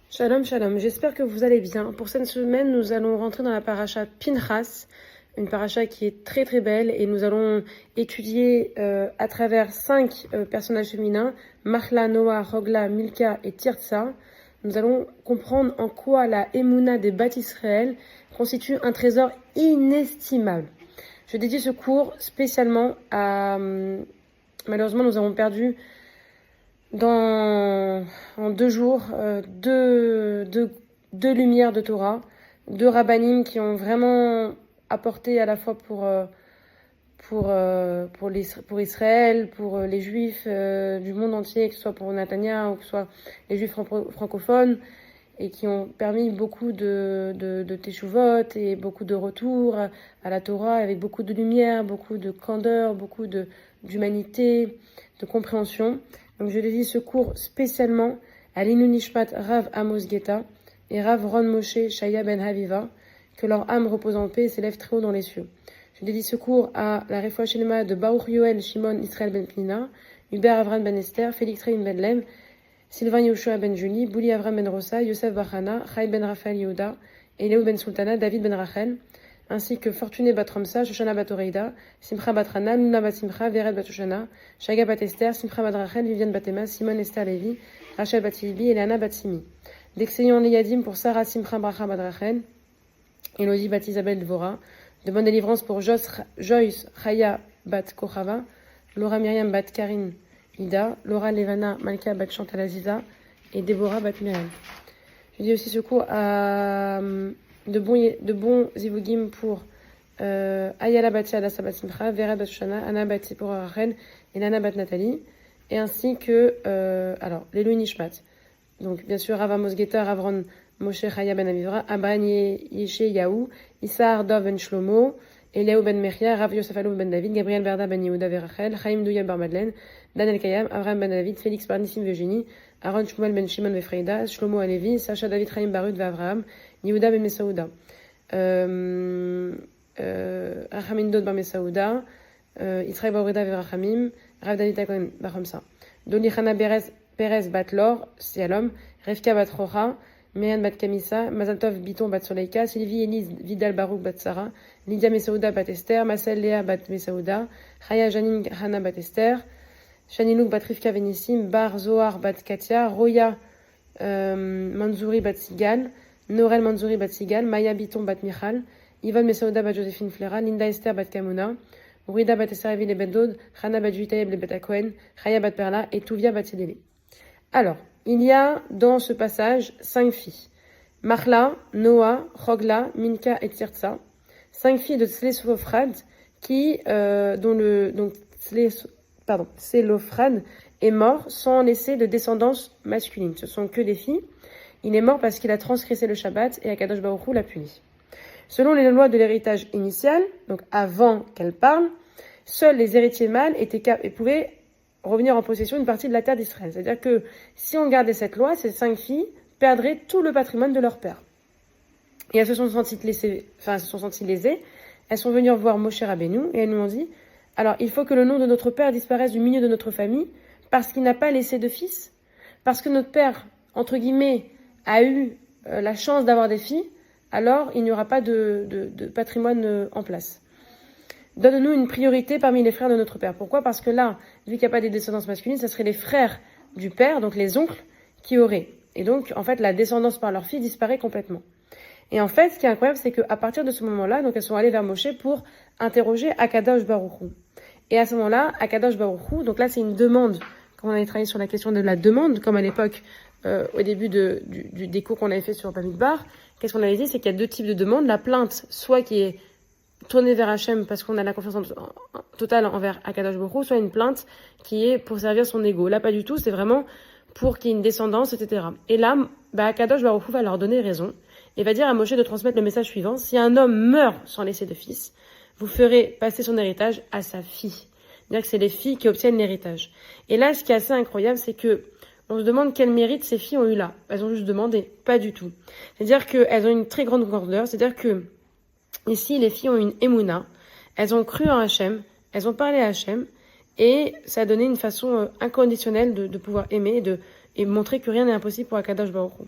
Shalom, shalom. J'espère que vous allez bien. Pour cette semaine, nous allons rentrer dans la paracha Pinchas, une paracha qui est très très belle, et nous allons étudier à travers 5 personnages féminins, Machla, Noah, Hogla, Milka et Tirtsa. Nous allons comprendre en quoi la Emouna des Bat Israël constitue un trésor inestimable. Je dédie ce cours spécialement à... Malheureusement, nous avons perdu en 2 jours, deux lumières de Torah, 2 rabbanim qui ont vraiment apporté à la fois pour Israël, pour les juifs du monde entier, que ce soit pour Netanya ou que ce soit les juifs francophones, et qui ont permis beaucoup de teshuvot et beaucoup de retours à la Torah avec beaucoup de lumière, beaucoup de candeur, beaucoup d'humanité, de compréhension. Donc je dédie ce cours spécialement à l'Inu Nishmat Rav Amos Geta et Rav Ron Moshe Shaya Ben Haviva, que leur âme repose en paix et s'élève très haut dans les cieux. Je dédie ce cours à la Refoua Shelema de Baruch Yoel Shimon Israël Ben Pnina, Hubert Avram Ben Esther, Félix Reim Ben Lem, Sylvain Yoshua Ben Julie, Bouli Avram Ben Rosa, Yosef Bachana, Chai Ben Raphaël Yehuda, Eliaou Ben Sultana, David Ben Rachel, ainsi que Fortuné Bat Ramsa, Shoshana Bat Oreida, Simcha Bat Rana, Luna Bat Simcha, Vered Bat Shoshana, Shaga Bat Esther, Simcha Bat Rachel, Viviane Bat Emma, Simone Esther Lévi, Rachel Bat Yilbi, Eliana Bat Simi. D'excellents Liyadim pour Sarah Simcha Bracha Bat Rachel, Elodie Bat Isabelle Dvora, de bonne délivrance pour Joyce Chaya Bat Kochava, Laura Myriam Bat Karine Ida, Laura Levana Malka Bat Chantal Aziza et Déborah Bat Myriam. Je dis aussi secours à de bons zivugim pour Ayala Bat Yadasa Bat Simcha, Vera Bat Shoshana, Anna Bat Sipora Rachel et Nana Bat Nathalie, et ainsi que les Nishmat. Donc bien sûr Rav Amos Geta, Rav Ron Moshe Chaya Ben Avivra, Aban Yeshe Yahu, Issar Dov Ben Shlomo, Eliaou Ben Mechia, Rav Yosef Alou Ben David, Gabriel Berda Ben Yehuda Verachel, Chaim Douya Bar Madeleine, Daniel Kayam, Avraham Ben David, Félix Bar Nissim Virginie, Aaron Shmuel Ben Shimon Vefreida, Shlomo Alevi, Sacha David Chaim Barud Vavraham, Yehuda Ben Mesaouda, Rachamin Dod Bar Mesaouda, Yitzhak Baurida Verachamim, Rav David Akohen Bachamsa, Doli Chana Perez Batlor, Sialom, Revka Bat Rocha, Myriam Bat Kamissa, Mazaltov Biton Bat Soleika, Sylvie Elise Vidal Barouk Bat Sarah, Lydia Mesaouda Bat Esther, Marcel Léa Bat Mesaouda, Chaya Janine Hana Bat Esther, Shanilou Bat Rivka Venissim, Bar Zohar Bat Katia, Roya Manzouri Bat Sigal, Norel Manzouri Bat Sigal, Maya Biton Bat Michal, Yvonne Mesaouda Bat Joséphine Flera, Linda Esther Bat Kamuna, Rida Bat Esther Evil Ben Dod, Hana Bat Juitayeb Le Bet Akohen, Chaya Bat Perla et Touvia Bat Sidele. Alors, il y a dans ce passage 5 filles. Machla, Noah, Hogla, Minka et Tirtsa. 5 filles de Tselophrad dont Tselophrad est mort sans laisser de descendance masculine. Ce sont que des filles. Il est mort parce qu'il a transgressé le Shabbat et Akadosh Baruch Hu l'a puni. Selon les lois de l'héritage initial, donc avant qu'elle parle, seuls les héritiers mâles pouvaient revenir en possession d'une partie de la terre d'Israël. C'est-à-dire que si on gardait cette loi, ces 5 filles perdraient tout le patrimoine de leur père. Et elles se sont senties lésées. Elles sont venues voir Moshe Rabbeinu et elles nous ont dit, alors il faut que le nom de notre père disparaisse du milieu de notre famille parce qu'il n'a pas laissé de fils, parce que notre père, entre guillemets, a eu la chance d'avoir des filles, alors il n'y aura pas de patrimoine en place. Donne-nous une priorité parmi les frères de notre père. Pourquoi ? Parce que là, vu qu'il n'y a pas des descendances masculines, ça serait les frères du père, donc les oncles, qui auraient. Et donc, en fait, la descendance par leur fille disparaît complètement. Et en fait, ce qui est incroyable, c'est qu'à partir de ce moment-là, donc elles sont allées vers Moshe pour interroger Akadosh Baruch Hu. Et à ce moment-là, Akadosh Baruch Hu, donc là, c'est une demande. Quand on avait travaillé sur la question de la demande, comme à l'époque, au début des cours qu'on avait fait sur Bamidbar, qu'est-ce qu'on avait dit ? C'est qu'il y a 2 types de demandes. La plainte, soit qui est tourner vers Hachem parce qu'on a la confiance totale envers Akadosh Baruch Hu, soit une plainte qui est pour servir son ego. Là, pas du tout, c'est vraiment pour qu'il y ait une descendance, etc. Et là, Akadosh Baruch Hu va leur donner raison et va dire à Moshe de transmettre le message suivant. Si un homme meurt sans laisser de fils, vous ferez passer son héritage à sa fille. C'est-à-dire que c'est les filles qui obtiennent l'héritage. Et là, ce qui est assez incroyable, c'est que on se demande quel mérite ces filles ont eu là. Elles ont juste demandé, pas du tout. C'est-à-dire qu'elles ont une très grande grandeur, c'est-à-dire que ici, les filles ont une émouna, elles ont cru en Hachem, elles ont parlé à Hachem, et ça a donné une façon inconditionnelle de pouvoir aimer et montrer que rien n'est impossible pour Akadosh Baruch Hu.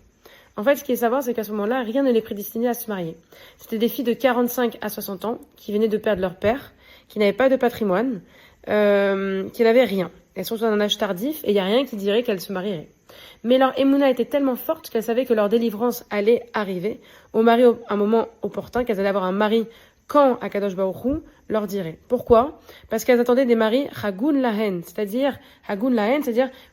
En fait, ce qu'il faut savoir, c'est qu'à ce moment-là, rien ne les prédestinait à se marier. C'était des filles de 45 à 60 ans qui venaient de perdre leur père, qui n'avaient pas de patrimoine, qui n'avaient rien. Elles sont dans un âge tardif et il n'y a rien qui dirait qu'elles se marieraient. Mais leur émouna était tellement forte qu'elles savaient que leur délivrance allait arriver au mari à un moment opportun, qu'elles allaient avoir un mari quand Akadosh Baruch Hu leur dirait. Pourquoi? Parce qu'elles attendaient des maris hagun lahen, c'est-à-dire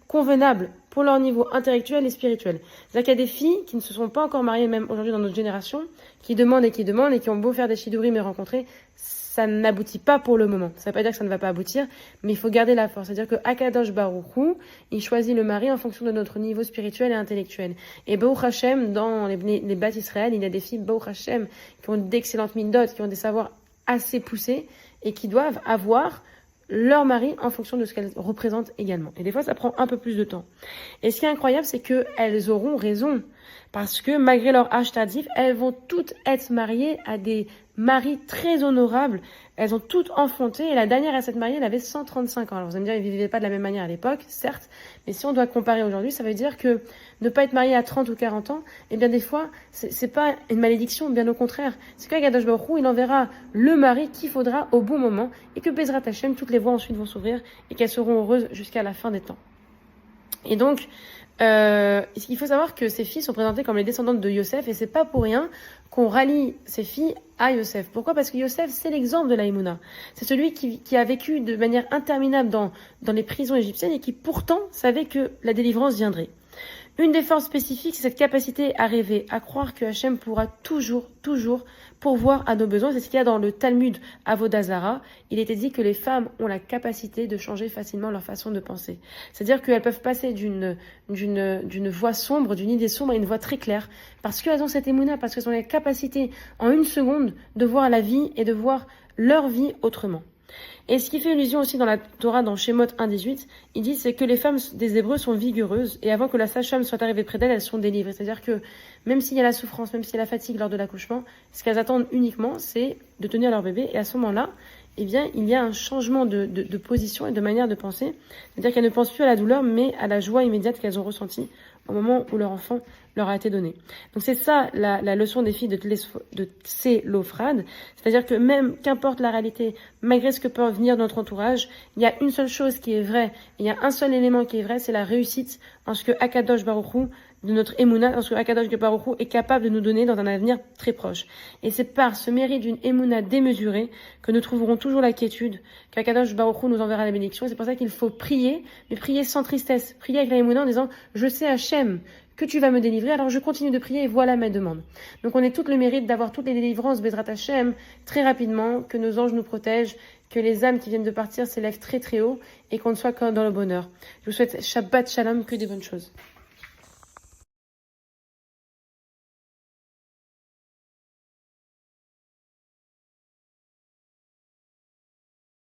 convenables pour leur niveau intellectuel et spirituel. C'est-à-dire qu'il y a des filles qui ne se sont pas encore mariées, même aujourd'hui dans notre génération, qui demandent et qui ont beau faire des shidurim et rencontrer, ça n'aboutit pas pour le moment. Ça ne veut pas dire que ça ne va pas aboutir, mais il faut garder la force. C'est-à-dire que Akadosh Baruch Hu, il choisit le mari en fonction de notre niveau spirituel et intellectuel. Et Baruch Hashem, dans les Bat Israël, il y a des filles Baruch Hashem qui ont d'excellentes midot, qui ont des savoirs assez poussés et qui doivent avoir leur mari en fonction de ce qu'elles représentent également. Et des fois, ça prend un peu plus de temps. Et ce qui est incroyable, c'est qu'elles auront raison. Parce que malgré leur âge tardif, elles vont toutes être mariées à des maris très honorables. Elles ont toutes enfanté. Et la dernière à s'être mariée, elle avait 135 ans. Alors vous allez me dire, ils ne vivaient pas de la même manière à l'époque, certes. Mais si on doit comparer aujourd'hui, ça veut dire que ne pas être marié à 30 ou 40 ans, eh bien des fois, c'est pas une malédiction, bien au contraire. C'est qu'Akadosh Baruch Hu, il enverra le mari qu'il faudra au bon moment. Et que Bezrat Hashem, toutes les voies ensuite vont s'ouvrir et qu'elles seront heureuses jusqu'à la fin des temps. Et donc, il faut savoir que ces filles sont présentées comme les descendantes de Yosef et c'est pas pour rien qu'on rallie ces filles à Yosef. Pourquoi? Parce que Yosef, c'est l'exemple de la Emouna. C'est celui qui a vécu de manière interminable dans les prisons égyptiennes et qui pourtant savait que la délivrance viendrait. Une des forces spécifiques, c'est cette capacité à rêver, à croire que Hachem pourra toujours pourvoir à nos besoins. C'est ce qu'il y a dans le Talmud Avodah Zarah. Il était dit que les femmes ont la capacité de changer facilement leur façon de penser. C'est-à-dire qu'elles peuvent passer d'une voie sombre, d'une idée sombre à une voie très claire, parce qu'elles ont cette émouna, parce qu'elles ont la capacité en une seconde de voir la vie et de voir leur vie autrement. Et ce qui fait allusion aussi dans la Torah, dans Shemot 1.18, il dit c'est que les femmes des Hébreux sont vigoureuses et avant que la sage-femme soit arrivée près d'elles, elles sont délivrées. C'est-à-dire que même s'il y a la souffrance, même s'il y a la fatigue lors de l'accouchement, ce qu'elles attendent uniquement, c'est de tenir leur bébé. Et à ce moment-là, eh bien, il y a un changement de position et de manière de penser. C'est-à-dire qu'elles ne pensent plus à la douleur, mais à la joie immédiate qu'elles ont ressentie au moment où leur enfant leur a été donné. Donc c'est ça la leçon des filles de Tselophrad. C'est-à-dire que même, qu'importe la réalité, malgré ce que peut venir de notre entourage, il y a une seule chose qui est vraie, il y a un seul élément qui est vrai, c'est la réussite en ce que Akadosh Baruch Hu, de notre Emouna, en ce que Akadosh Baruch Hu est capable de nous donner dans un avenir très proche. Et c'est par ce mérite d'une Emouna démesurée que nous trouverons toujours la quiétude, qu'Akadosh Baruch Hu nous enverra la bénédiction. Et c'est pour ça qu'il faut prier, mais prier sans tristesse. Prier avec la Emouna en disant, je sais Hachem que tu vas me délivrer, alors je continue de prier et voilà ma demande. Donc on est tout le mérite d'avoir toutes les délivrances Bezrat Hashem très rapidement, que nos anges nous protègent, que les âmes qui viennent de partir s'élèvent très très haut et qu'on ne soit que dans le bonheur. Je vous souhaite Shabbat Shalom, que des bonnes choses.